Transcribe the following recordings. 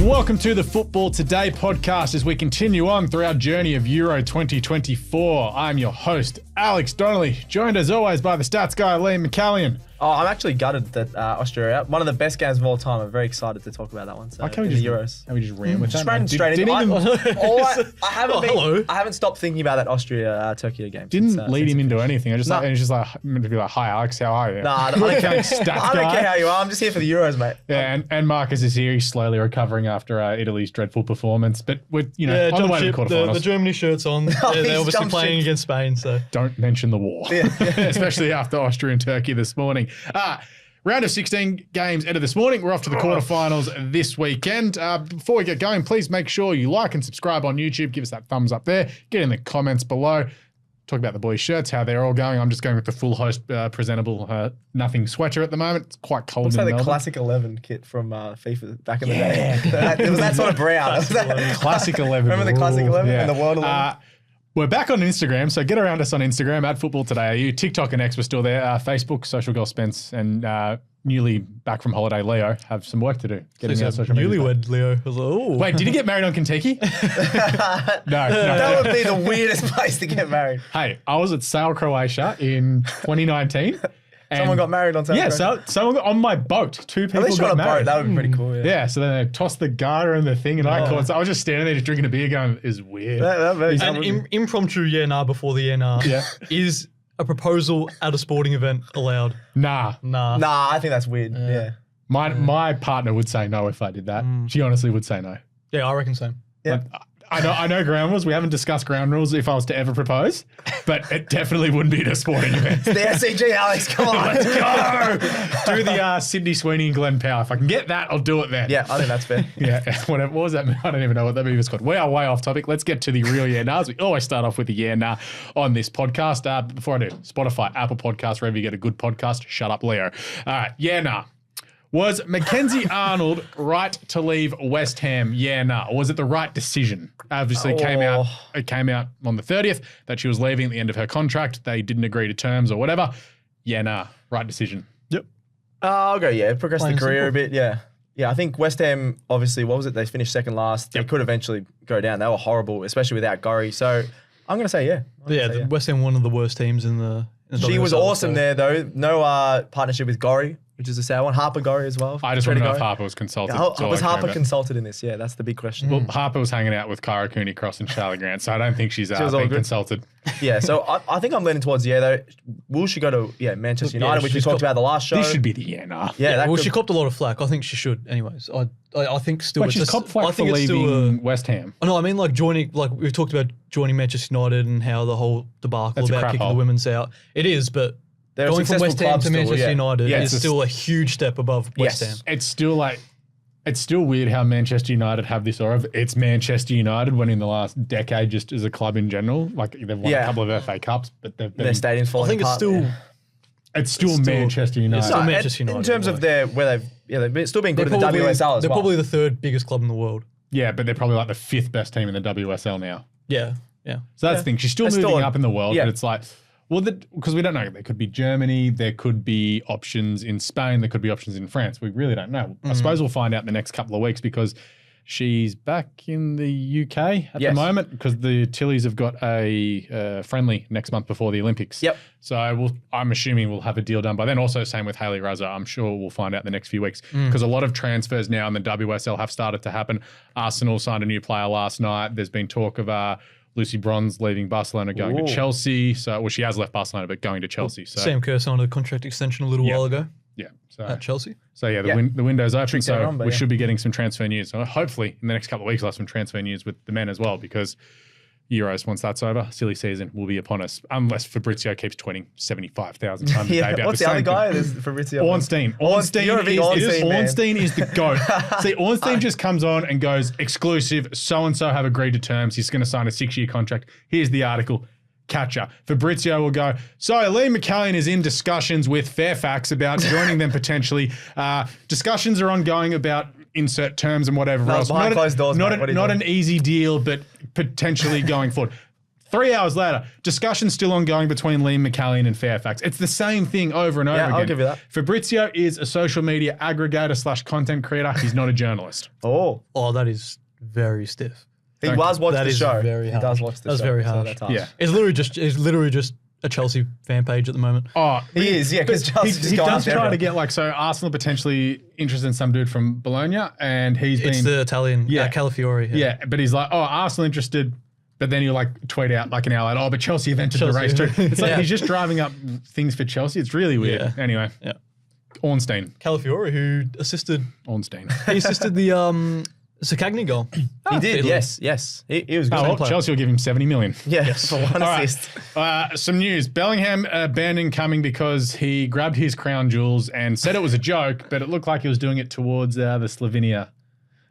Welcome to the Football Today podcast as we continue on through our journey of Euro 2024. I'm your host, Alex Donnelly, joined as always by the stats guy, McAllion. Oh, I'm actually gutted that Austria are out. One of the best games of all time. I'm very excited to talk about that one. So, Why can't in we the just, Euros. Can we just ran with Just that? ran straight in. Hello. I haven't stopped thinking about that Austria-Türkiye game. Didn't lead him into anything. No. It's just like, I'm going to be like, hi Alex, how are you? Nah, I don't care. Stats I don't guy. care how you are. I'm just here for the Euros, mate. Yeah, and Marcus is here. He's slowly recovering after Italy's dreadful performance. But we're, on the way to the quarterfinals. The Germany shirt's on. They're obviously playing against Spain. So Don't mention the war, especially after Austria and Turkey this morning. Round of 16 games ended this morning. We're off to the quarterfinals this weekend. Before we get going, please make sure you like and subscribe on YouTube. Give us that thumbs up there. Get in the comments below. Talk about the boys' shirts, how they're all going. I'm just going with the full host presentable nothing sweater at the moment. It's quite cold Looks in like the Melbourne. Classic 11 kit from FIFA back in the day. It was that sort of brown. Classic 11. Remember the Classic 11 Yeah. and the World 11? We're back on Instagram, so get around us on Instagram at Football Today. TikTok and X were still there. Facebook, Social Girl Spence, and newly back from holiday Leo have some work to do. Getting our social media. newlywed Leo. I was like, oh. Wait, did he get married on Kentucky? No. That would be the weirdest place to get married. Hey, I was at Sail Croatia in 2019. Someone got married on Saturday. Yeah, someone got on my boat. Two people At least got on a married. boat. That would be pretty cool. Yeah. Yeah, so then they tossed the garter and the thing, and I caught. So I was just standing there, just drinking a beer, going, "Is weird." An impromptu yeah-nah before the yeah-nah is a proposal at a sporting event allowed? Nah. Nah, I think that's weird. Yeah. My partner would say no if I did that. She honestly would say no. Yeah, I reckon so. Yeah. I know ground rules. We haven't discussed ground rules if I was to ever propose, but it definitely wouldn't be at a sporting event. The SCG, Alex, come on. Let's go. Do the Sydney Sweeney and Glenn Powell. If I can get that, I'll do it then. Yeah, I think that's fair. Yeah, whatever. What was that? I don't even know what that movie was called. We are way off topic. Let's get to the real yeah-nahs. We always start off with the yeah-nah on this podcast. Before I do, Spotify, Apple Podcasts, wherever you get a good podcast, shut up, Leo. All right, yeah-nah. Was Mackenzie Arnold right to leave West Ham? Yeah, nah. Or was it the right decision? Obviously, it came out on the 30th that she was leaving at the end of her contract. They didn't agree to terms or whatever. Yeah, nah. Right decision. Yep. I'll go, yeah. Progress the Plain career simple. a bit, yeah. Yeah, I think West Ham, obviously, what was it? They finished second last. They could eventually go down. They were horrible, especially without Gorry. So I'm going to say yeah. West Ham, one of the worst teams in the She was WSL, awesome so. there, though. No partnership with Gorry, which is a sad one. Harper Gorry as well. I just want to know if Gorry. Harper was consulted. Was Harper consulted in this? Yeah, that's the big question. Well, Harper was hanging out with Kyra Cooney Cross and Charlie Grant, so I don't think she's was all being good. consulted. Yeah, so I think I'm leaning towards though. Will she go to Manchester United, which we talked about the last show? This should be the yeah, nah. Yeah, that Well, could- she copped a lot of flack. I think she should. Anyways, I think still. But it's she's just- cop flack I for think it's still leaving West Ham. No, I mean like joining. Like we've talked about joining Manchester United and how the whole debacle That's a about crap kicking hole. the women's out. It is, but They're a going from successful West Ham club to still, Manchester yeah. United Yeah, is it's still a huge step above West Yes. Ham. It's still weird how Manchester United have this aura of it's Manchester United when in the last decade, just as a club in general, like they've won a couple of FA Cups, but they've been. Their stadium's falling I think apart. It's still Manchester United. still No, Manchester in United, terms of where they've still been good in the WSL as They're well. probably the third biggest club in the world. Yeah, but they're probably like the fifth best team in the WSL now. Yeah. So that's the thing. She's still That's moving still up in the world, yeah. but it's like, well, because we don't know. There could be Germany. There could be options in Spain. There could be options in France. We really don't know. I suppose we'll find out in the next couple of weeks because she's back in the UK at the moment because the Tillies have got a friendly next month before the Olympics. Yep. So I'm assuming we'll have a deal done by then. Also, same with Hayley Raza. I'm sure we'll find out in the next few weeks because a lot of transfers now in the WSL have started to happen. Arsenal signed a new player last night. There's been talk of Lucy Bronze leaving Barcelona, going to Chelsea. So, she has left Barcelona, but going to Chelsea. So, Sam Kerr signed a contract extension a little while ago yeah. So, at Chelsea. So the window's open, Tricks so on, but we yeah. should be getting some transfer news. So hopefully in the next couple of weeks we'll have some transfer news with the men as well because Euros, once that's over, silly season will be upon us. Unless Fabrizio keeps tweeting 75,000 times a day about What's the the other same guy? thing. There's Fabrizio. Ornstein. You're a big Ornstein man. Ornstein is the GOAT. See, Ornstein just comes on and goes, exclusive, so-and-so have agreed to terms. He's going to sign a 6-year contract. Here's the article. Catcher. Fabrizio will go, so Lee McAllion is in discussions with Fairfax about joining them potentially. Discussions are ongoing about insert terms and whatever else. behind closed doors, not mate. What are you not doing? an easy deal, but potentially going forward. 3 hours later, discussion still ongoing between Liam McAllion and Fairfax. It's the same thing over and over again. I'll give you that. Fabrizio is a social media aggregator / content creator. He's not a journalist. Oh, that is very stiff. he was watching That the is show. very He harsh. does watch the show. That's very so harsh. that's harsh. Yeah. It's literally just a Chelsea fan page at the moment. Oh, He is, yeah, because Chelsea's just he going does out try there. to get so Arsenal potentially interested in some dude from Bologna, and he's It's been the Italian, Calafiore. yeah, but he's like, oh, Arsenal interested, but then he'll tweet out an hour later, oh, but Chelsea have entered the race too. It's like he's just driving up things for Chelsea. It's really weird. Yeah. Anyway, Yeah. Ornstein. Calafiore, who assisted the Sakagny goal. He did, yes. He was good. Oh, well, Chelsea will give him 70 million. Yeah, for one assist. Some news. Bellingham banned incoming because he grabbed his crown jewels and said it was a joke, but it looked like he was doing it towards the Slovenia.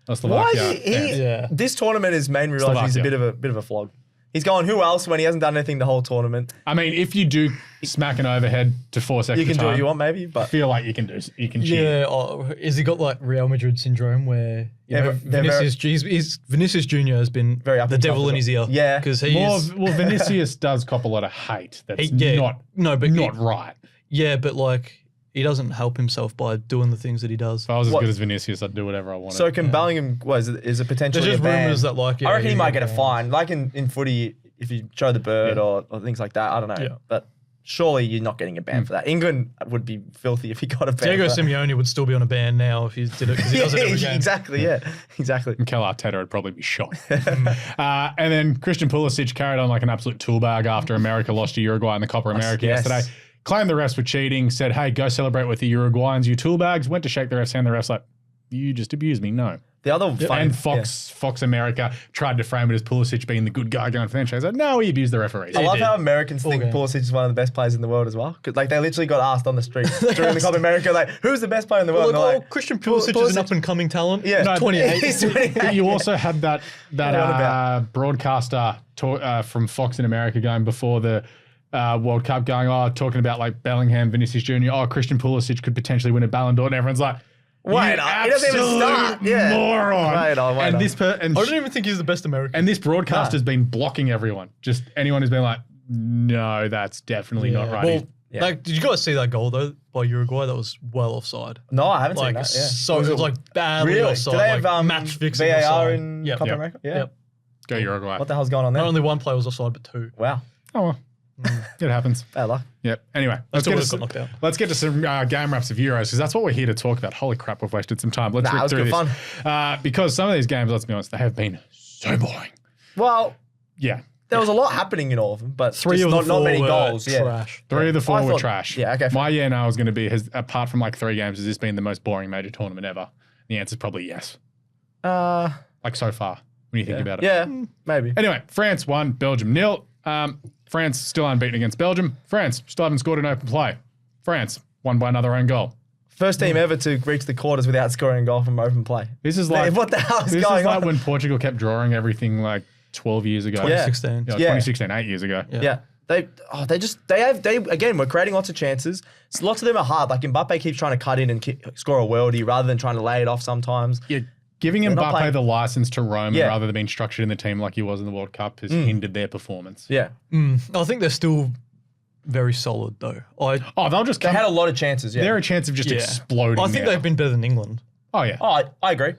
Or Why Slovakia. is he? This tournament has made me realize he's a bit of a flog. He's going, who else when he hasn't done anything the whole tournament? I mean, if you do smack an overhead to force extra You can time, do what you want, maybe, I but feel like you can cheat. Yeah, has he got Real Madrid syndrome where Vinicius Junior has been Very up the and devil top in of his it. ear? Yeah. because he Well, is. Vinicius does cop a lot of hate. That's not right. Yeah, but he doesn't help himself by doing the things that he does. If I was as good as Vinicius, I'd do whatever I wanted. so can Bellingham, is it potentially There's just a ban? rumours that I reckon he might get a fine. Like in footy, if you show the bird or things like that, I don't know. Yeah. But surely you're not getting a ban for that. England would be filthy if he got a ban. Diego for that. Simeone would still be on a ban now if he did it because he does it every game. Exactly, yeah. Exactly. Mikel Arteta would probably be shot. And then Christian Pulisic carried on like an absolute tool bag after America lost to Uruguay in the Copa America yes. yesterday. Claimed the refs were cheating, said, hey, go celebrate with the Uruguayans, you tool bags. Went to shake the ref's hand. The ref's like, you just abused me. No. The other funny, And Fox America tried to frame it as Pulisic being the good guy going for the handshake. He's like, no, he abused the referees. I love how Americans think Pulisic is one of the best players in the world as well. Because they literally got asked on the street during the Copa America, who's the best player in the world? And they're like, Christian Pulisic is an up-and-coming talent. Yeah. He's 28. He's 28. But you also had that about? broadcaster from Fox in America going before the World Cup talking about Bellingham, Vinicius Jr., Christian Pulisic could potentially win a Ballon d'Or, and everyone's like, Wait, you he doesn't even start. absolute Yeah. moron. Wait on. And I don't even think he's the best American. And this broadcaster's been blocking everyone. Just anyone who's been like, no, that's definitely not right. Well, did you guys see that goal though by Uruguay? That was well offside. No, I haven't seen that. Yeah. So it was badly Really? offside. Do they have match fixing VAR offside. in Yep. Copa Yep. America? Yeah. Yep. Go Uruguay. What the hell's going on there? Not only one player was offside, but two. Wow. Oh, well. It happens. Bad luck. Yep. Anyway, let's Still get, would've got knocked out. let's get to some game wraps of Euros because that's what we're here to talk about. Holy crap, we've wasted some time. Let's Nah, rip it was through good this. Because some of these games, let's be honest, they have been so boring. Well, Yeah. there was a lot happening in all of them, but Three just of the not four many were goals. Yeah. trash. Three of the four I were thought- trash. yeah, okay, My now is going to be, apart from 3 games, has this been the most boring major tournament ever? The answer is probably yes. So far, when you think about it. Yeah, maybe. Anyway, France won, Belgium 0. France still unbeaten against Belgium. France still haven't scored an open play. France won by another own goal. First team ever to reach the quarters without scoring a goal from open play. This is like What the hell is this going is like on? when Portugal kept drawing everything 12 years ago. 2016. Yeah, Yeah. 2016, 8 years ago. Yeah. They again, we're creating lots of chances. So lots of them are hard. Like Mbappe keeps trying to cut in and score a worldie rather than trying to lay it off sometimes. Yeah, giving They're not Mbappe playing- the license to roam Yeah. rather than being structured in the team like he was in the World Cup has hindered their performance. Yeah. I think they're still very solid though. They'll just They come. had a lot of chances, yeah. They're a chance of just exploding. I think now. they've been better than England, Oh yeah. Oh, I agree.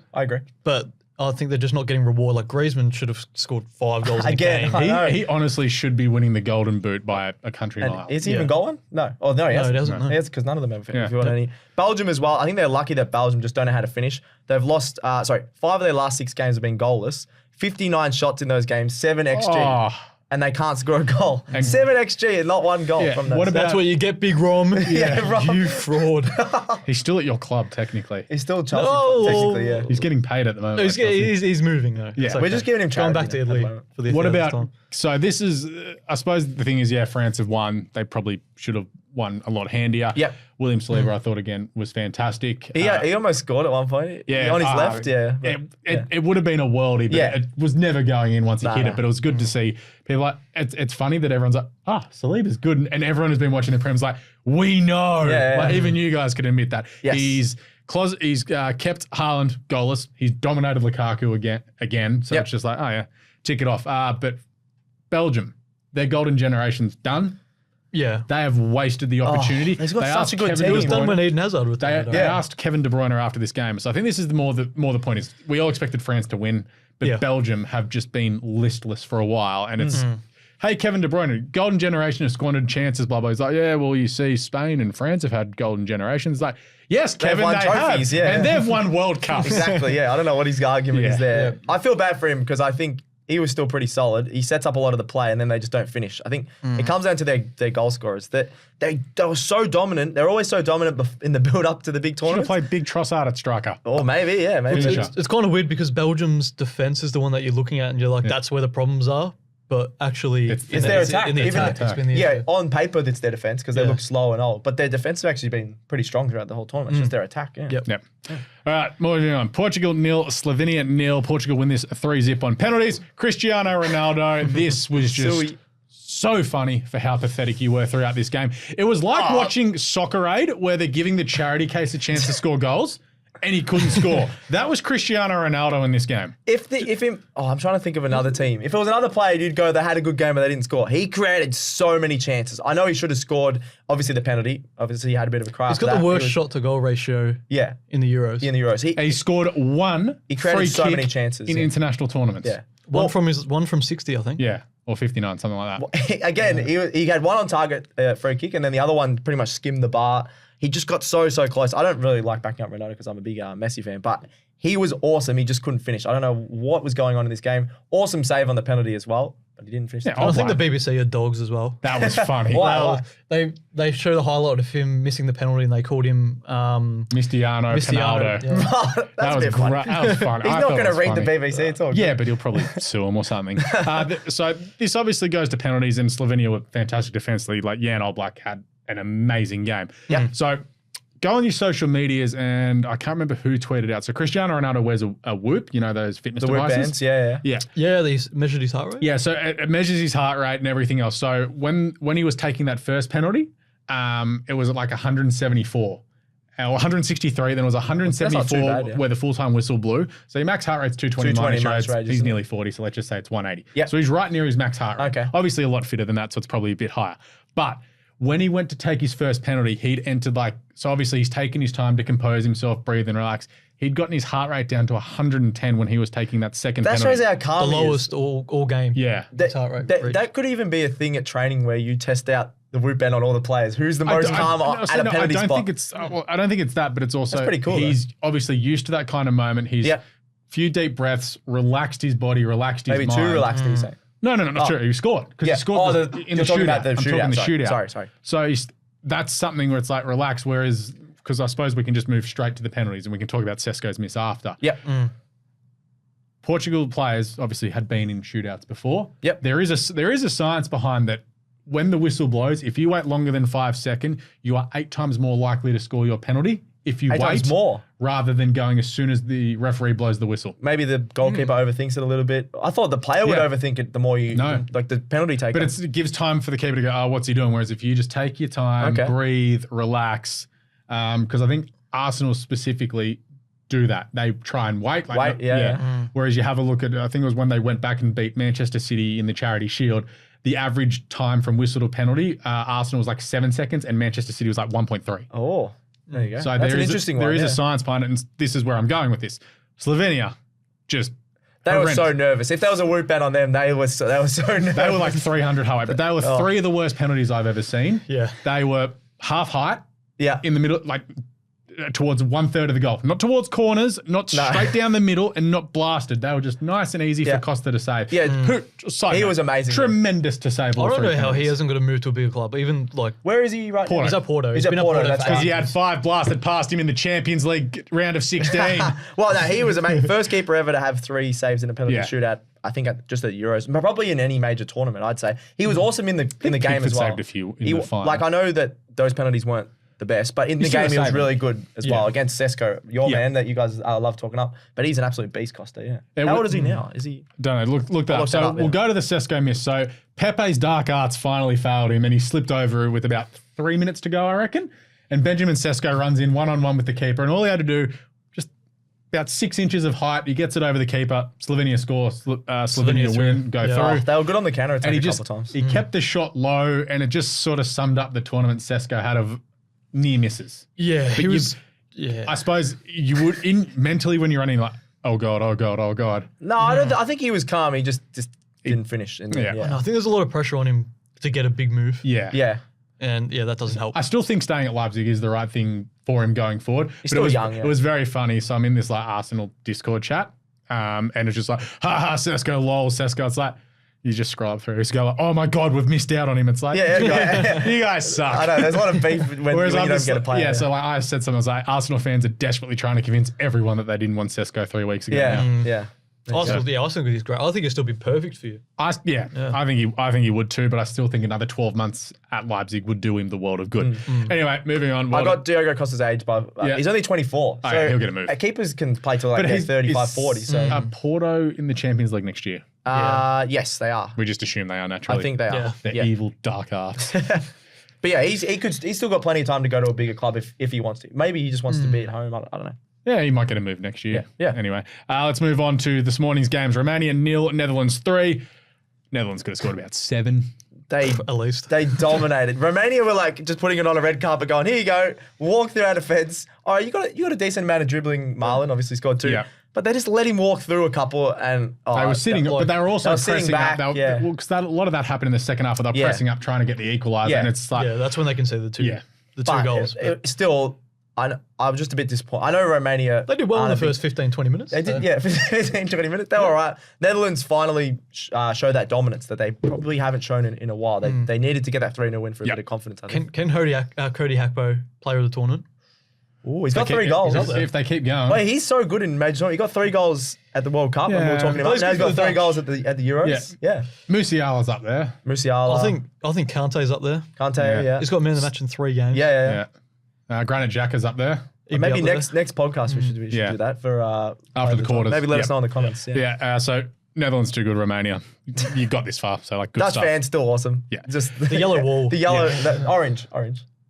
but I think they're just not getting reward. Like Griezmann should have scored 5 goals in a Again, game. I know. He honestly should be winning the Golden Boot by a country mile. Is he Yeah. even got one? No. Oh, no, he hasn't. he doesn't, no. He has because none of them have Yeah. if you want any. Belgium as well. I think they're lucky that Belgium just don't know how to finish. They've lost, 5 of their last 6 games have been goalless. 59 shots in those games, 7 XG. Oh, And they can't score a goal. 7 XG and not 1 goal Yeah, from those. what about- That's where you get Big Rom. Rom. You fraud. he's still at your club technically. He's still Chelsea, No. technically, yeah. He's getting paid at the moment. he's, by Chelsea. he's moving though. Yeah. It's We're just giving him going back charity to at the Italy moment. for the What 10th about? time. So this is, I suppose the thing is, France have won. They probably should have won a lot handier. Yep. William Saliba, I thought again was fantastic. He almost scored at one point. Yeah, On his left, yeah. It would have been a worldie, but Yeah. it was never going in once he hit Nah. it. But it was good to see people like. It's funny that everyone's like, Saliba's good, and everyone who's been watching the Prem's like, we know. Yeah. Like, even you guys could admit that. Yes. He's kept Haaland goalless. He's dominated Lukaku again. So Yep. it's just like, tick it off. But Belgium, their golden generation's done. Yeah. They have wasted the opportunity. He's got They such asked a good Kevin team. It was De done Bruyne- when Eden Hazard was They there. asked Kevin De Bruyne after this game. So I think this is the more the point is we all expected France to win, but Belgium have just been listless for a while. And it's, hey, Kevin De Bruyne, golden generation has squandered chances, blah, blah. He's like, yeah, well, you see Spain and France have had golden generations. Like, yes, Kevin, won they trophies, have. yeah. And they've won World Cups. Exactly, yeah. I don't know what his argument is there. I feel bad for him because I think he was still pretty solid. He sets up a lot of the play and then they just don't finish. I think it comes down to their goal scorers. That they were so dominant. They're always so dominant in the build up to the big Should have tournaments. played Big Trossard at striker. Or maybe, yeah, maybe. Finisher. It's kind of weird because Belgium's defense is the one that you're looking at and you're like, that's where the problems are. But actually, It's their attack. In the Even attack, it's been the Yeah, on paper, it's their defense because they Yeah. look slow and old. But their defense has actually been pretty strong throughout the whole tournament. It's just their attack. Yeah. Yep. All right, moving on. Portugal 0, Slovenia 0. Portugal win this 3-0 on penalties. Cristiano Ronaldo. This was just Silly. so funny for how pathetic you were throughout this game. It was like watching Soccer Aid where they're giving the charity case a chance to score goals. And he couldn't score. That was Cristiano Ronaldo in this game. I'm trying to think of another team. If it was another player, you'd go, they had a good game, but they didn't score. He created so many chances. I know he should have scored, obviously, the penalty. Obviously, he had a bit of a cry. He's got the worst shot to goal ratio Yeah, in the Euros. in the Euros. He scored one He created free so kick many chances, in yeah. international tournaments. Yeah. One from 60, I think. Yeah, or 59, something like that. Again, he had one on target free kick, and then the other one pretty much skimmed the bar. He just got so close. I don't really like backing up Ronaldo because I'm a big Messi fan, but he was awesome. He just couldn't finish. I don't know what was going on in this game. Awesome save on the penalty as well, but he didn't finish. Yeah, the I I'll think the blame. BBC are dogs as well. That was funny. Wow. They show the highlight of him missing the penalty and they called him Mistiano Mistiano. Ronaldo. Yeah. That's That was a bit funny. great. That was funny. He's I not thought going it to was read the funny. BBC. It's all good. Yeah, but he'll probably sue him or something. So this obviously goes to penalties, and Slovenia were fantastic defensively. Like Jan Oblak had an amazing game. Yeah. So go on your social medias, and I can't remember who tweeted out. So Cristiano Ronaldo wears a Whoop, you know, those fitness The Whoop devices. bands, yeah. Yeah. Yeah, they measured his heart rate. Yeah, so it measures his heart rate and everything else. So when he was taking that first penalty, it was at like 174. Or 163, then it was 174 bad, yeah. where the full-time whistle blew. So your max heart rate's 220 220 minus minus rate. rate, He's isn't nearly 40, so let's just say it's 180. Yeah. So he's right near his max heart rate. Okay. Obviously a lot fitter than that, so it's probably a bit higher. But when he went to take his first penalty, he'd entered so obviously he's taken his time to compose himself, breathe and relax. He'd gotten his heart rate down to 110 when he was taking that second That penalty. shows how The calm he is. lowest all game. Yeah. His heart rate reached. That could even be a thing at training where you test out the Whoop band on all the players. Who's the most calm at a penalty spot? I don't think it's that, but it's also That's pretty cool, he's obviously used to that kind of moment. He's few deep breaths, relaxed his body, relaxed his Maybe mind. too relaxed, do you say? No, not true. He scored because he scored in the you're talking shootout. about the I'm talking shootout. the Sorry. shootout. Sorry. So that's something where it's like relax. Whereas because I suppose we can just move straight to the penalties and we can talk about Sesko's miss after. Yep. Portugal players obviously had been in shootouts before. Yep. There is a science behind that. When the whistle blows, if you wait longer than 5 seconds, you are 8 times more likely to score your penalty if you 8 wait times more. rather than going as soon as the referee blows the whistle. Maybe the goalkeeper overthinks it a little bit. I thought the player would overthink it the more you, like the penalty taker. But it gives time for the keeper to go, oh, what's he doing? Whereas if you just take your time, breathe, relax, because I think Arsenal specifically do that. They try and wait. Whereas you have a look at, I think it was when they went back and beat Manchester City in the Charity Shield, the average time from whistle to penalty, Arsenal was like 7 seconds and Manchester City was like 1.3. Oh, there you go. So That's an interesting one. There is a science behind it, and this is where I'm going with this. Slovenia, just They were so nervous. If there was a Whoop band on them, they were so nervous. They were like 300 height, but they were 3 of the worst penalties I've ever seen. Yeah. They were half height, in the middle, like towards 1/3 of the goal. Not towards corners, not straight down the middle, and not blasted. They were just nice and easy for Costa to save. Yeah. He was amazing. Tremendous to save all I don't know 3 how he penalties. hasn't got to move to a bigger club. Even like Where is he right now? he's at Porto. He's at been at Porto, Porto that's for Because he ages. had 5 blasted past him in the Champions League round of 16. Well, no, he was amazing. First keeper ever to have 3 saves in a penalty Yeah. shootout. I think just at Euros, but probably in any major tournament. I'd say he was awesome in the game Pickford as well. saved a few in the final. Like I know that those penalties weren't the best, but in the still game he was saved really them. good as Yeah. well against Sesko, your man that you guys love talking up. But he's an absolute beast, Costa. Yeah. How old is he now? Is he? Don't know. Look that up. look So that up, we'll yeah. go to the Sesko miss. So Pepe's dark arts finally failed him, and he slipped over with about 3 minutes to go, I reckon. And Benjamin Sesko runs in 1-on-1 with the keeper, and all he had to do just about 6 inches of height. He gets it over the keeper. Slovenia score. Slovenia win. Go through. They were good on the counter attack And a couple of times. he kept the shot low, and it just sort of summed up the tournament Sesko had of near misses. Yeah, But he was. I suppose you would mentally when you're running like, oh god, oh god, oh god. No, I don't. I think he was calm. He just didn't finish. No, I think there's a lot of pressure on him to get a big move. Yeah. And that doesn't help. I still think staying at Leipzig is the right thing for him going forward. He's still young. It was very funny. So I'm in this like Arsenal Discord chat, and it's just like, ha ha, Sesko, lol, Sesko. It's like, you just scroll up through. It's go like, oh my god, we've missed out on him. It's like, you guys suck. I know. There's a lot of beef when you don't get a player. Yeah, so like I said something. I was like, Arsenal fans are desperately trying to convince everyone that they didn't want Sesko 3 weeks ago. Yeah. Arsenal think he's great. I think he'll still be perfect for you. I think he would too, but I still think another 12 months at Leipzig would do him the world of good. Anyway, moving on. I got Diogo Costa's age, but he's only 24. So he'll get a move. Keepers can play till like 35, 40. So Porto in the Champions League next year. yes, they are. We just assume they are naturally. I think they are. They're evil dark arts. But yeah, he's still got plenty of time to go to a bigger club if he wants to. Maybe he just wants to be at home. I don't know. Yeah, he might get a move next year. Yeah. Anyway, let's move on to this morning's games. Romania 0, Netherlands 3. Netherlands could have scored about 7. At least. They dominated. Romania were like just putting it on a red carpet going, here you go, walk through our defence. All right, you got a decent amount of dribbling. Marlon obviously scored 2. Yeah. But they just let him walk through a couple and... They were sitting, but they were also pressing back, up. Because a lot of that happened in the second half where they were pressing up trying to get the equaliser. And it's like... Yeah, that's when they can say the two goals. Still... I was just a bit disappointed. I know Romania... They did well in the first 15, 20 minutes. They did, 15, 20 minutes. They were all right. Netherlands finally showed that dominance that they probably haven't shown in a while. They needed to get that 3-0 win for a bit of confidence, I think. Can Cody Gakpo, player of the tournament? Oh, he's got 3 goals. If they keep going. Wait, he's so good in major. He got 3 goals at the World Cup when we were talking about. Now he's got 3 goals at the Euros. Yeah. Musiala's up there. Musiala. I think Kante's up there. Kante, yeah. He's got man of the match in 3 games. Yeah. Granit Xhaka's up there. Maybe next podcast we should do that for after the quarters. Maybe let us know in the comments. So Netherlands too good. Romania, you got this far. So like good Dutch stuff. fans still awesome. Yeah, just the yellow wall. The yellow, orange.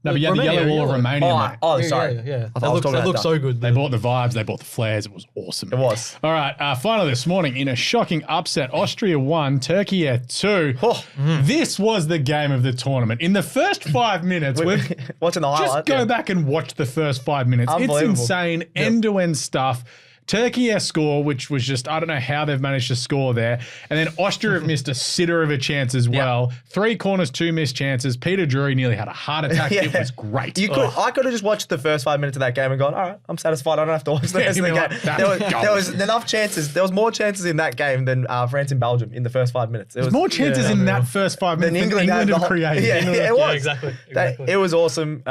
No, but the yellow wall of Romania. Sorry. Yeah. That looks so good. They bought the vibes. They bought the flares. It was awesome. It was. All right. Finally this morning, in a shocking upset, Austria 1, Türkiye 2. This was the game of the tournament. In the first 5 minutes, we're watching the highlight. Just go back and watch the first 5 minutes. It's insane, end-to-end stuff. Türkiye score, which was just, I don't know how they've managed to score there. And then Austria have missed a sitter of a chance as well. 3 corners, 2 missed chances. Peter Drury nearly had a heart attack. It was great. I could have just watched the first 5 minutes of that game and gone, all right, I'm satisfied. I don't have to watch the rest of the game. There was enough chances. There was more chances in that game than France and Belgium in the first 5 minutes. There was more chances in that first 5 minutes than England have created. It was. Exactly. It was awesome.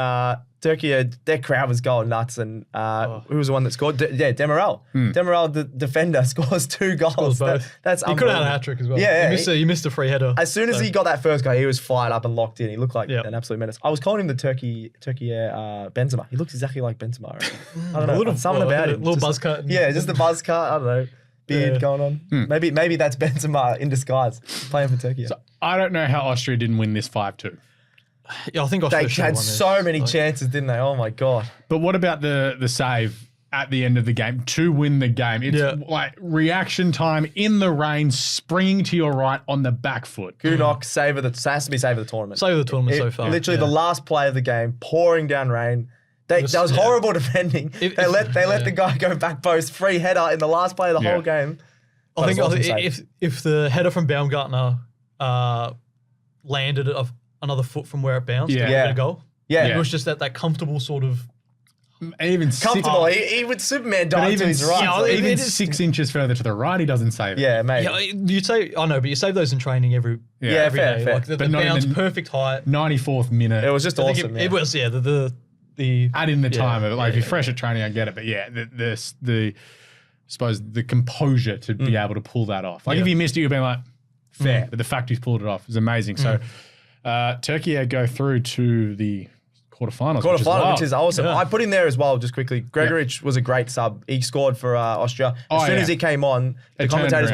Turkey, their crowd was going nuts, and who was the one that scored? Demiral. Demiral, the defender, scores 2 goals. That's he could have had a hat-trick as well. He missed a free header. As soon as he got that first goal, he was fired up and locked in. He looked like an absolute menace. I was calling him the Turkey Benzema. He looks exactly like Benzema. Right? I don't know. Something about him. Little buzz cut. Yeah, just the buzz cut. I don't know. Beard going on. Maybe that's Benzema in disguise playing for Turkey. So I don't know how Austria didn't win this 5-2. Yeah, I think Austria they had so many chances, didn't they? Oh my god! But what about the save at the end of the game to win the game? It's like reaction time in the rain, springing to your right on the back foot. Gunok, has to be save of the tournament. Save of the tournament so far. Literally the last play of the game, pouring down rain. That was horrible defending. They let the guy go back post, free header in the last play of the whole game. I think if the header from Baumgartner landed another foot from where it bounced, a goal. It was just that comfortable sort of. Even comfortable. He would Superman dive to his right. Even 6 inches further to the right, he doesn't save it. Yeah, mate. Yeah, you'd say, but you save those in training every day. Fair. Like the bounce, perfect height. 94th minute. It was just awesome. It was, the add in the time of it. Like if you're fresh at training, I get it. But the suppose the composure to be able to pull that off. Like if you missed it, you'd be like, fair. But the fact he's pulled it off is amazing. So Turkey go through to the quarterfinals, which is awesome. Yeah. I put in there as well, just quickly. Gregorich was a great sub. He scored for Austria. As soon as he came on, the commentators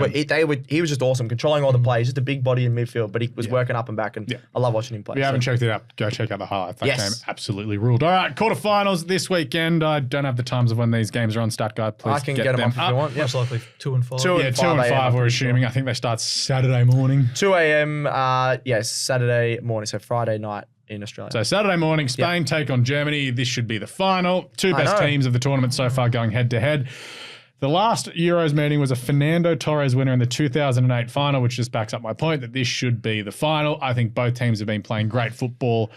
he was just awesome, controlling all the plays, just a big body in midfield, but he was working up and back, and I love watching him play. If you haven't checked it out, go check out the highlights. That game absolutely ruled. All right, quarterfinals this weekend. I don't have the times of when these games are on. Stat Guide, please I can get them up if you want. Most likely 2 and 5. 2 and 5 we're assuming. I think they start Saturday morning. 2 a.m. Yes, Saturday morning, so Friday night in Australia. So Saturday morning, Spain take on Germany. This should be the final. Two best teams of the tournament so far going head to head. The last Euros meeting was a Fernando Torres winner in the 2008 final, which just backs up my point that this should be the final. I think both teams have been playing great football.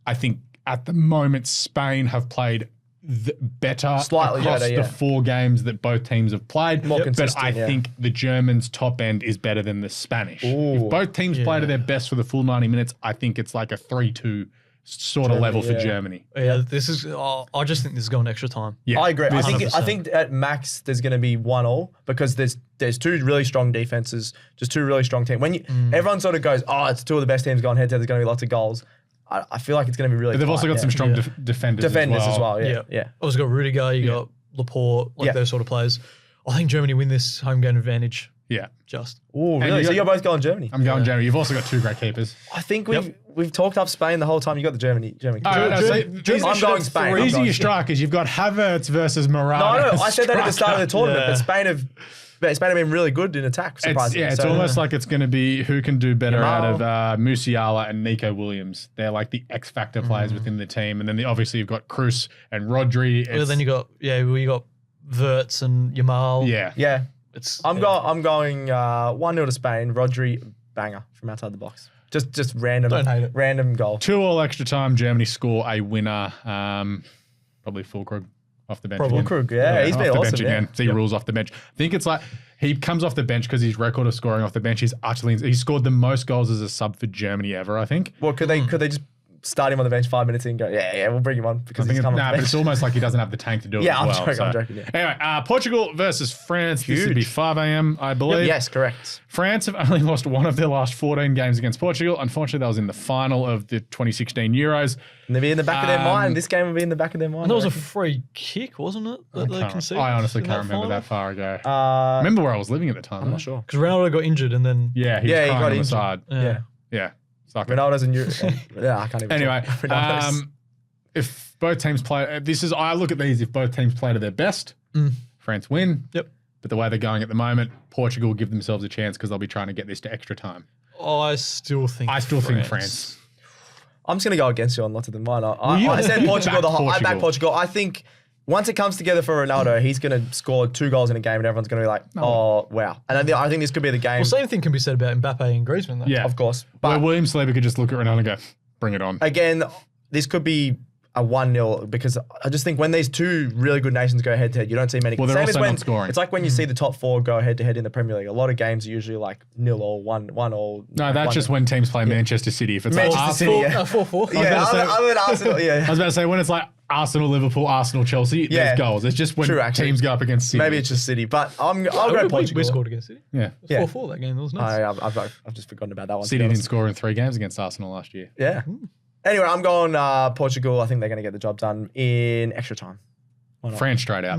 I think at the moment, Spain have played better Slightly across better, the 4 games that both teams have played. More but consistent, I think the Germans' top end is better than the Spanish. Ooh. If both teams play to their best for the full 90 minutes, I think it's like a 3-2 sort of level for Germany. Yeah, this is. I just think this is going extra time. Yeah, I agree. I 100%. think at max there's going to be 1-1 because there's 2 really strong defenses, just 2 really strong teams. When everyone sort of goes, oh, it's 2 of the best teams going head to head, there's going to be lots of goals. I feel like it's going to be really. But they've tight, also got some strong defenders as well. Yeah. Also got Rudiger, you got Laporte, those sort of players. I think Germany win this home game advantage. Yeah. Just. Oh, really? So you're both going Germany? I'm going Germany. You've also got 2 great keepers. I think we've talked up Spain the whole time. You got the Germany. I'm going Spain. Easy your strikers. You've got Havertz versus Morata. No, I said that at the start of the tournament, but Spain have been really good in attack, surprisingly. It's almost like it's going to be who can do better out of Musiala and Nico Williams. They're like the X factor players within the team, and then obviously you've got Kroos and Rodri. Well, then you got Wirtz and Yamal. Yeah. I'm going 1-0 to Spain. Rodri banger from outside the box. Just random goal. 2 all extra time. Germany score a winner. Probably Fulkrug off the bench. Fulkrug, he's been awesome. Again. He rules off the bench. I think it's like he comes off the bench because his record of scoring off the bench is utterly. He scored the most goals as a sub for Germany ever, I think. Well, could they just start him on the bench 5 minutes in and go, we'll bring him on because he's coming off the bench. But it's almost like he doesn't have the tank to do it as well. I'm joking. Anyway, Portugal versus France. Huge. This would be 5 a.m., I believe. Yes, correct. France have only lost 1 of their last 14 games against Portugal. Unfortunately, that was in the final of the 202016 Euros. And they'll be in the back of their mind. This game will be in the back of their mind. And that was a free kick, wasn't it? That they conceded. I honestly can't remember that far ago. Remember where I was living at the time? I'm not sure. Because Ronaldo got injured and then... He got on the side. Yeah. Ronaldo's in Europe. I can't even. Anyway, if both teams play, I look at these. If both teams play to their best, France win. Yep. But the way they're going at the moment, Portugal will give themselves a chance because they'll be trying to get this to extra time. I still think France. I'm just going to go against you on lots of them. Why not? I said Portugal. I back Portugal. I think once it comes together for Ronaldo, he's going to score 2 goals in a game and everyone's going to be like, oh, wow. And I think this could be the game. Well, same thing can be said about Mbappe and Griezmann, though. Yeah, of course. But William Saliba could just look at Ronaldo and go, bring it on. Again, this could be a 1-0 because I just think when these 2 really good nations go head to head, you don't see many. Well, they're also not scoring. It's like when you see the top 4 go head to head in the Premier League. A lot of games are usually like 0-0, 1-1-1. No, that's just when teams play Manchester City. If it's Manchester City, 4-4. Yeah, I'm an Arsenal. I was about to say when it's like Arsenal, Liverpool, Arsenal, Chelsea, there's goals. It's just when teams go up against City. Maybe it's just City, but I'll go Portugal. We scored against City. Yeah. 4-4 that game. That was nuts. I've just forgotten about that one. City didn't score in 3 games against Arsenal last year. Yeah. Anyway, I'm going Portugal. I think they're going to get the job done in extra time. France straight out.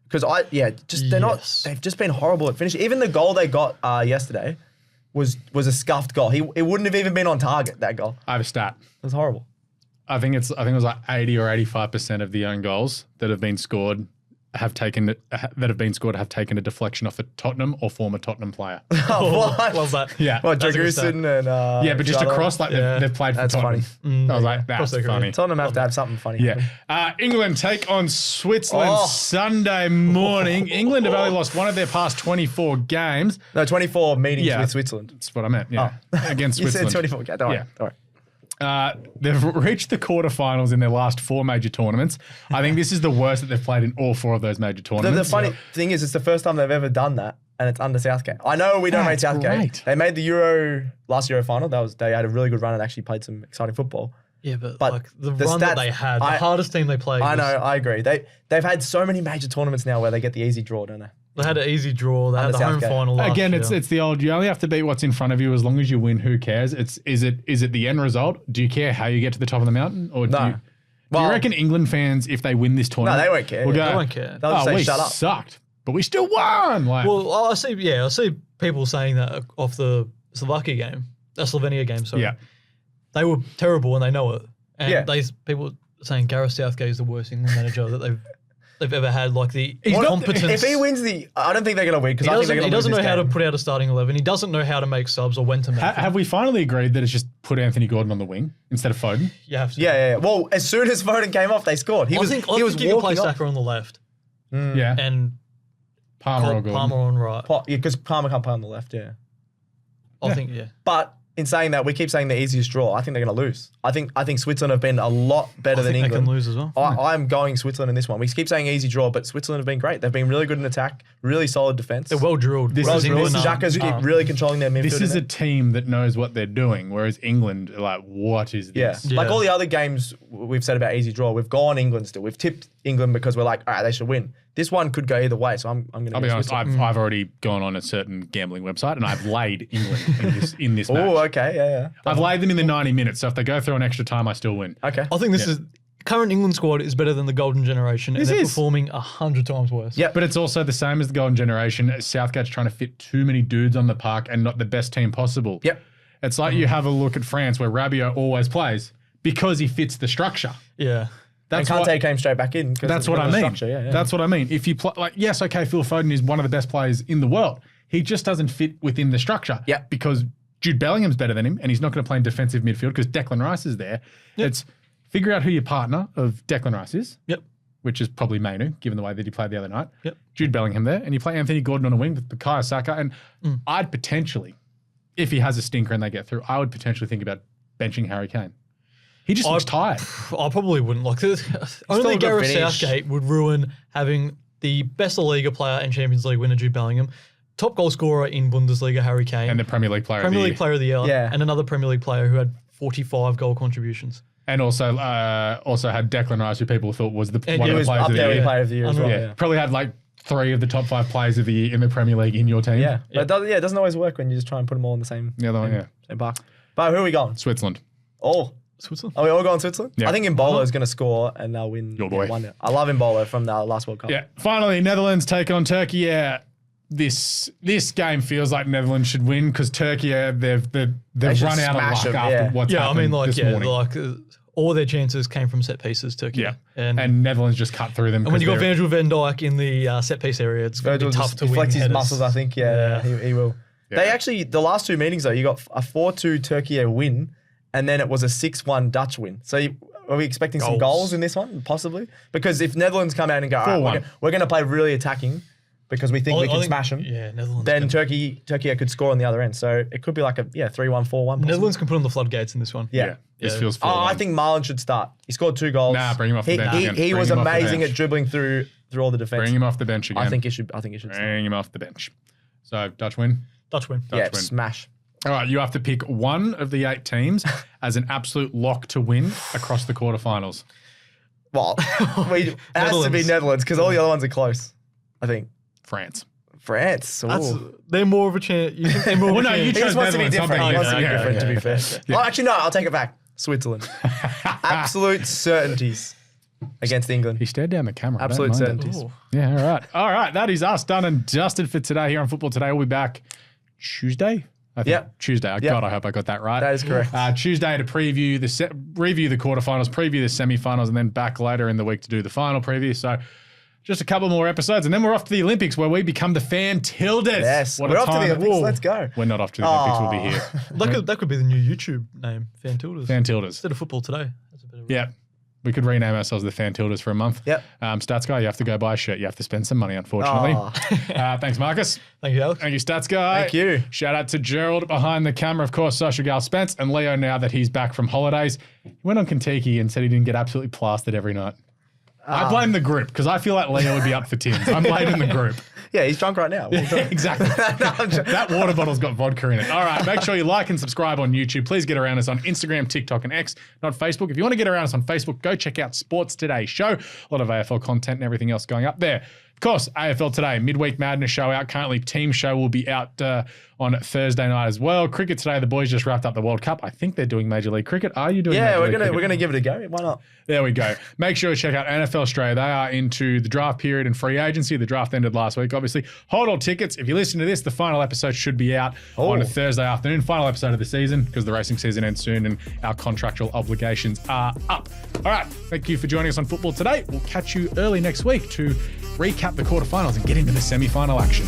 Because they've just been horrible at finishing. Even the goal they got yesterday was a scuffed goal. It wouldn't have even been on target, that goal. I have a stat. It was horrible. I think it was like 80 or 85% of the own goals that have been scored have taken a deflection off a Tottenham or former Tottenham player. What? Love that. Yeah. Well, Dragusin and but just across they've played for Tottenham. Funny. I was like, that's funny. Tottenham have to have something funny. Yeah. England take on Switzerland Sunday morning. England have only lost 1 of their past 24 games. No, 24 meetings with Switzerland. That's what I meant. Yeah. Against Switzerland. You said 24. Okay, don't worry. They've reached the quarterfinals in their last 4 major tournaments. I think this is the worst that they've played in all 4 of those major tournaments. The funny thing is, it's the first time they've ever done that, and it's under Southgate. I know we don't rate Southgate. Great. They made the last Euro final. They had a really good run and actually played some exciting football. Yeah, but But like the the run that stats- they had, the hardest team they played. I know, I agree. They've had so many major tournaments now where they get the easy draw, don't they? They had an easy draw. They had Under the home Southgate. final last Again, year. it's the old. You only have to beat what's in front of you. As long as you win, who cares? Is it the end result? Do you care how you get to the top of the mountain, or do No. you? Do you reckon England fans, if they win this tournament, they won't care. will go, They won't care. They'll just say, we "Shut up." sucked, but we still won. Like, Well, I see people saying that off the Slovenia game. Sorry. yeah, They were terrible and they know it. And Yeah. people saying Gareth Southgate is the worst England manager that they've ever had. Like the He's not- incompetence. If he wins I don't think they're going to win because I think they're going He to lose doesn't know this how to game. put out a starting 11. He doesn't know how to make subs or when to make them. have we finally agreed that it's just put Anthony Gordon on the wing instead of Foden? You have to. Yeah. Well, as soon as Foden came off, they scored. He I was think he was you can play walking off. Saka on the left Yeah, and Palmer or Gordon. Palmer on right. Because Palmer can't play on the left, yeah. I think, yeah. But in saying that, we keep saying the easiest draw. I think they're going to lose. I think Switzerland have been a lot better I than think they England. can lose as well. I'm going Switzerland in this one. We keep saying easy draw, but Switzerland have been great. They've been really good in attack, really solid defense. They're well drilled. This Whereas is England drilled. aren't. Xhaka's really controlling their midfield. This is a in it. team that knows what they're doing, whereas England are like, what is Yeah. this? Like Yeah. all the other games we've said about easy draw, we've gone England still. We've tipped England because we're like, all right, they should win. This one could go either way, so I'm going to I'll go be honest, Switzerland. I've already gone on a certain gambling website and I've laid England in this match. Oh, okay, yeah. I've laid them in the 90 minutes, so if they go through an extra time, I still win. Okay. I think this is current England squad is better than the golden generation, and This they're is. performing 100 times worse. Yep. But it's also the same as the golden generation. Southgate's trying to fit too many dudes on the park and not the best team possible. Yep. It's like you have a look at France where Rabiot always plays because he fits the structure. Yeah. And That's Kante what, came straight back in. that's what I mean. Structure. Yeah. That's what I mean. If you play, like, yes, okay, Phil Foden is one of the best players in the world. He just doesn't fit within the structure. Yep. Because Jude Bellingham's better than him and he's not going to play in defensive midfield because Declan Rice is there. Yep. It's figure out who your partner of Declan Rice is. Yep. Which is probably Mainu, given the way that he played the other night. Yep. Jude Bellingham there, and you play Anthony Gordon on a wing with Bukayo Saka, and I'd potentially, if he has a stinker and they get through, I would potentially think about benching Harry Kane. He just looks tired. I probably wouldn't like this. still Only a good Gareth finish. Southgate would ruin having the best La Liga player and Champions League winner, Jude Bellingham, top goal scorer in Bundesliga, Harry Kane, And the Premier League player Premier of the League year. player of the year, Yeah. and another Premier League player who had 45 goal contributions. And also had Declan Rice, who people thought was And one He of the was players up of the there year. with player of the year as well. Unreal. Yeah, Yeah. probably had like 3 of the top 5 players of the year in the Premier League in your team. Yeah. But it doesn't always work when you just try and put them all in the same The other one, yeah. same park. But who are we going? Switzerland. Oh. Switzerland. Are we all going Switzerland? Yeah. I think Mbolo is going to score and they'll win. Your boy. 1-0. I love Mbolo from the last World Cup. Yeah. Finally, Netherlands take on Turkey. Yeah. This game feels like Netherlands should win because Turkey, they've should run out of luck smash 'em, after yeah. what's Yeah, I happened mean, this morning. all their chances came from set pieces, Turkey. Yeah. And Netherlands just cut through them. when you got 'cause they're- Virgil van Dijk in the set piece area, it's going to Virgil be tough just to win flex his headers. muscles, I think. Yeah. He will. Yeah. They actually, the last 2 meetings though, you got a 4-2 Turkey win and then it was a 6-1 Dutch win. So are we expecting some goals in this one? Possibly. Because if Netherlands come out and go, all right, 4-1. we're going to play really attacking because we think we can smash them. Yeah, Netherlands. Then Turkey could score on the other end. So it could be like a 3-1, 4-1. possibly. Netherlands can put on the floodgates in this one. Yeah. This Yeah. feels Oh, 4-1. I think Marlon should start. He scored 2 goals. Nah, bring him off the bench again. He Bring was him off the amazing bench. at dribbling through all the defense. Bring him off the bench again. I think he should start. Bring him off the bench. So, Dutch win. Dutch win. Yeah, win. smash. All right, you have to pick one of the 8 teams as an absolute lock to win across the quarterfinals. Well, it has to be Netherlands because all the other ones are close, I think. France. France. Ooh. They're more of a chance. You think they're more of a Well, no, chance? you He just chose wants to be Netherlands. different. He wants to be Yeah, different, to yeah, be fair. yeah. Oh, actually, no, I'll take it back. Switzerland. Absolute certainties against England. He stared down the camera. I don't Absolute mind it. certainties. Ooh. Yeah, all right. All right, that is us done and dusted for today here on Football Today. We'll be back Tuesday. I think Yep. Tuesday. God, I hope I got that right. That is correct. Tuesday to preview review the quarterfinals, preview the semifinals, and then back later in the week to do the final preview. So just a couple more episodes, and then we're off to the Olympics where we become the Fantildas. Yes, What we're a off to the time. Olympics. Whoa. Let's go. We're not off to the Olympics. We'll be here. That could be the new YouTube name, Fantildas. Fantildas. Instead of football today. That's a bit of Yeah. We could rename ourselves the Fantildas for a month. Yep. Stats Guy, you have to go buy a shirt. You have to spend some money, unfortunately. Oh. Thanks, Marcus. Thank you, Alex. Thank you, Stats Guy. Thank you. Shout out to Gerald behind the camera, of course, Social Gal Spence, and Leo now that he's back from holidays. He went on Kentucky and said he didn't get absolutely plastered every night. I blame the group because I feel like Leo would be up for tins. I'm blaming the group. Yeah, he's drunk right now. Exactly. That water bottle's got vodka in it. All right, make sure you like and subscribe on YouTube. Please get around us on Instagram, TikTok, and X, not Facebook. If you want to get around us on Facebook, go check out Sports Today Show. A lot of AFL content and everything else going up there. Of course, AFL Today, Midweek Madness show out. Currently, Team Show will be out on Thursday night as well. Cricket today, the boys just wrapped up the World Cup. I think they're doing Major League Cricket. Are you doing Major League Cricket? We're gonna give it a go. Why not? There we go. Make sure to check out NFL Australia. They are into the draft period and free agency. The draft ended last week, obviously. Hold all tickets. If you listen to this, the final episode should be out on a Thursday afternoon. Final episode of the season, because the racing season ends soon and our contractual obligations are up. All right. Thank you for joining us on Football Today. We'll catch you early next week to recap the quarterfinals and get into the semi-final action.